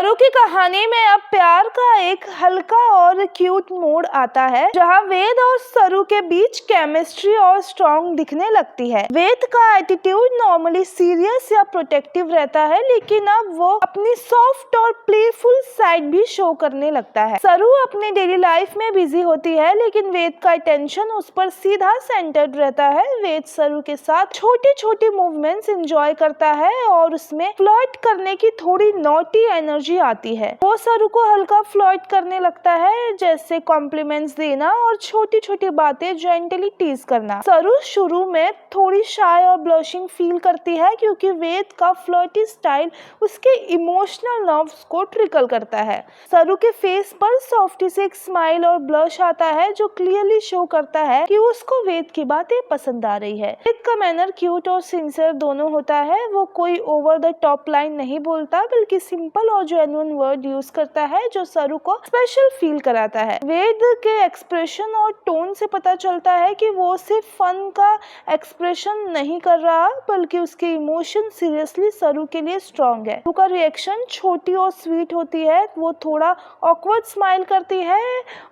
सरू की कहानी में अब प्यार का एक हल्का और क्यूट मोड़ आता है, जहां वेद और सरू के बीच केमिस्ट्री और स्ट्रॉन्ग दिखने लगती है। वेद का एटीट्यूड नॉर्मली सीरियस या प्रोटेक्टिव रहता है, लेकिन अब वो अपनी सॉफ्ट और प्लेफुल साइड भी शो करने लगता है। सरू अपनी डेली लाइफ में बिजी होती है, लेकिन वेद का अटेंशन उस पर सीधा सेंटर्ड रहता है। वेद सरू के साथ छोटी छोटी मूवमेंट्स एंजॉय करता है और उसमें फ्लर्ट करने की थोड़ी नॉटी एनर्जी आती है। वो सरू को हल्का फ्लर्ट करने लगता है, जैसे कॉम्प्लीमेंट्स देना और छोटी छोटी बातें जेंटली टीज करना। सरू शुरू में थोड़ी शाय और ब्लशिंग फील करती है, क्योंकि वेद का फ्लर्टी स्टाइल उसके इमोशनल नर्व्स को ट्रिकल करता है। सरू के फेस पर सॉफ्टी से एक स्माइल और ब्लश आता है, जो क्लियरली शो करता है कि उसको वेद की बातें पसंद आ रही है। वेद का मैनर क्यूट और सिंसियर दोनों होता है। वो कोई ओवर द टॉप लाइन नहीं बोलता, बल्कि सिंपल और जेन्युइन वर्ड यूज करता है, जो सरू को स्पेशल फील कराता है। वेद के एक्सप्रेशन और टोन से पता चलता है कि वो सिर्फ फन का एक्सप्रेशन नहीं कर रहा, बल्कि उसके इमोशन सीरियसली सरू के लिए स्ट्रॉन्ग है। सरू का रिएक्शन छोटी और स्वीट होती है। वो थोड़ा ऑकवर्ड स्माइल करती है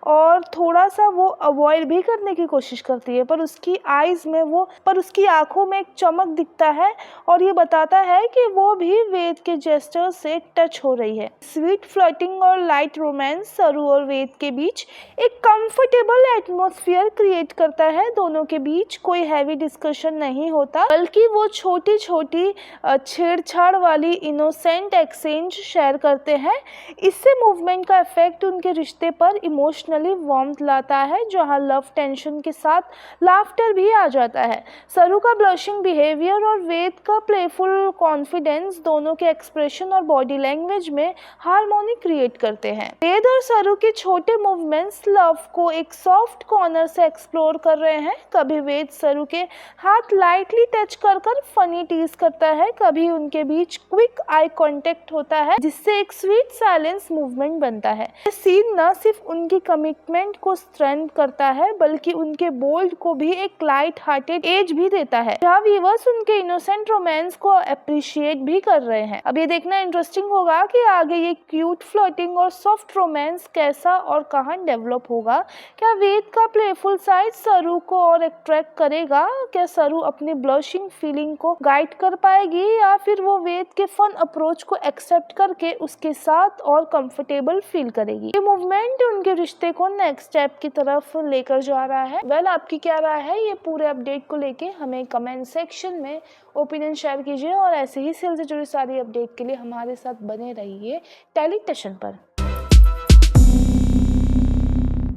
और थोड़ा सा वो अवॉइड भी करने की कोशिश करती है, पर उसकी आंखों में एक चमक दिखता है और ये बताता है कि वो भी वेद के जेस्चर से टच हो रही है। स्वीट फ्लर्टिंग और लाइट रोमांस सरू और वेद के बीच एक कंफर्टेबल एटमॉस्फेयर क्रिएट करता है। दोनों के बीच कोई हैवी डिस्कशन नहीं होता, बल्कि वो छोटी छोटी छेड़छाड़ वाली इनोसेंट एक्सचेंज शेयर करते हैं। इससे मूवमेंट का इफेक्ट उनके रिश्ते पर इमोशनली वार्मथ लाता है, जहां लव टेंशन के साथ लाफ्टर भी आ जाता है। सरू का ब्लशिंग बिहेवियर और वेद का प्लेफुल कॉन्फिडेंस दोनों के एक्सप्रेशन और बॉडी लैंग्वेज में हार्मोनी क्रिएट करते हैं। वेद और सरू के छोटे मूवमेंट्स लव को एक सॉफ्ट कॉर्नर से एक्सप्लोर कर रहे हैं। कभी वेद सरू के हाथ लाइटली टच कर फनी टीज करता है, कभी उनके बीच क्विक आई कांटेक्ट होता है, जिससे एक स्वीट साइलेंस मूवमेंट बनता है। ये सीन न सिर्फ उनकी कमिटमेंट को स्ट्रेंथ करता है, बल्कि उनके बोल्ड को भी एक लाइट हार्टेड एज भी देता है, जहाँ व्यूअर्स उनके इनोसेंट रोमांस को अप्रिशिएट भी कर रहे हैं। अब ये देखना इंटरेस्टिंग होगा कि आगे ये क्यूट फ्लर्टिंग और सॉफ्ट रोमांस कैसा और कहाँ डेवलप होगा। क्या वेद का प्लेफुल साइड सरू को और अट्रैक्ट करेगा? क्या सरू अपनी ब्लशिंग फीलिंग को गाइड कर पाएगी, या फिर वो वेद के फन अप्रोच को एक्सेप्ट करके उसके साथ और कंफर्टेबल फील करेगी? ये मूवमेंट उनके रिश्ते को नेक्स्ट स्टेप की तरफ लेकर जा रहा है। आपकी क्या राय है ये पूरे अपडेट को लेके? हमें कमेंट सेक्शन में ओपिनियन शेयर कीजिए और ऐसे ही सेल से जुड़ी सारी अपडेट के लिए हमारे साथ बने रहिए टेलीस्टेशन पर।